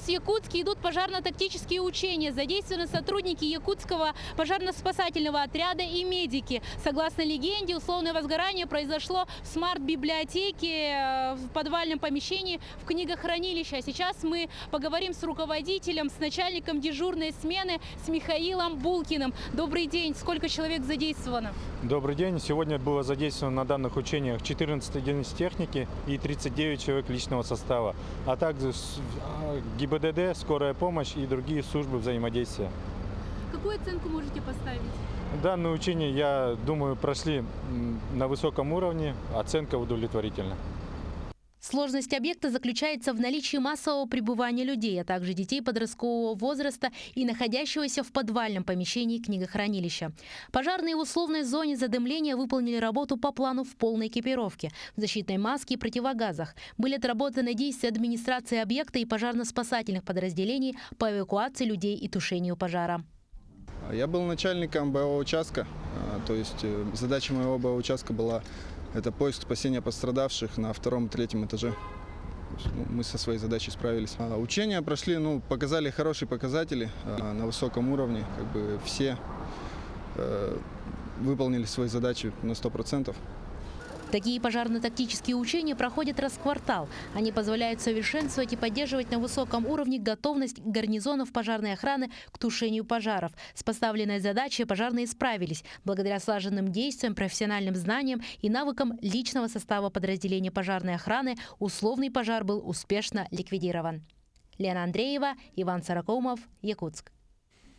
в Якутске идут пожарно-тактические учения. Задействованы сотрудники Якутского пожарно-спасательного отряда и медики. Согласно легенде, условное возгорание произошло в смарт-библиотеке в подвальном помещении в книгохранилище. А сейчас мы поговорим с руководителем, с начальником дежурной смены, с Михаилом Булкиным. Добрый день. Сколько человек задействовано? Добрый день. Сегодня было задействовано на данных учениях 14 единиц техники и 39 человек личного состава, а также ГИБДД, скорая помощь и другие службы взаимодействия. Какую оценку можете поставить? Данные учения, я думаю, прошли на высоком уровне, оценка удовлетворительна. Сложность объекта заключается в наличии массового пребывания людей, а также детей подросткового возраста и находящегося в подвальном помещении книгохранилища. Пожарные в условной зоне задымления выполнили работу по плану в полной экипировке, в защитной маске и противогазах. Были отработаны действия администрации объекта и пожарно-спасательных подразделений по эвакуации людей и тушению пожара. Я был начальником боевого участка, то есть задача моего боевого участка была это поиск спасения пострадавших на втором и третьем этаже. Мы со своей задачей справились. Учения прошли, показали хорошие показатели на высоком уровне. Все выполнили свои задачи на 100%. Такие пожарно-тактические учения проходят раз в квартал. Они позволяют совершенствовать и поддерживать на высоком уровне готовность гарнизонов пожарной охраны к тушению пожаров. С поставленной задачей пожарные справились благодаря слаженным действиям, профессиональным знаниям и навыкам личного состава подразделения пожарной охраны. Условный пожар был успешно ликвидирован. Лена Андреева, Иван Сорокомов, Якутск.